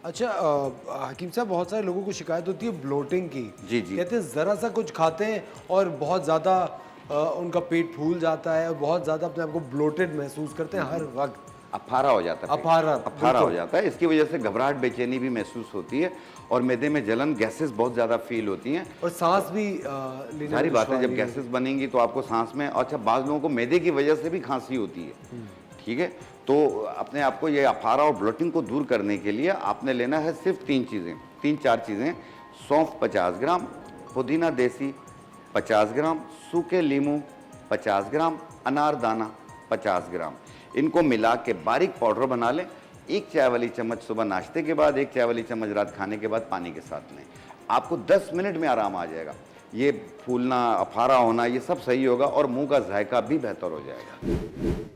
अच्छा हकीम साहब, बहुत सारे लोगों को शिकायत होती है ब्लोटिंग की। जी, जी। कहते हैं ज़रा सा कुछ खाते हैं और बहुत ज़्यादा उनका पेट फूल जाता है और बहुत ज़्यादा अपने आप को ब्लोटेड महसूस करते हैं हर वक्त। अफारा हो जाता है पेट, अपारा, अफारा हो बिल्कुल। जाता है। इसकी वजह से घबराहट, बेचैनी भी महसूस होती है और मैदे में जलन, गैसेस बहुत ज़्यादा फ़ील होती हैं। और सांस भी लेने में ज़ाहिर बात है, जब दुश्वारी होती गैसेस बनेंगी तो आपको सांस में, अच्छा बाज़ लोगों को मैदे की वजह से भी खांसी होती है, ठीक है? तो अपने आप को ये अफारा और ब्लोटिंग को दूर करने के लिए आपने लेना है सिर्फ 3 चीज़ें, 3-4 चीज़ें। सौंफ 50 ग्राम, पुदीना देसी 50 ग्राम, सूखे लीमू 50 ग्राम, अनारदाना 50 ग्राम। इनको मिला के बारीक पाउडर बना लें। 1 चाय वाली चम्मच सुबह नाश्ते के बाद, 1 चाय वाली चम्मच रात खाने के बाद पानी के साथ लें। आपको 10 मिनट में आराम आ जाएगा। ये फूलना, अफारा होना, ये सब सही होगा और मुँह का ज़ायका भी बेहतर हो जाएगा।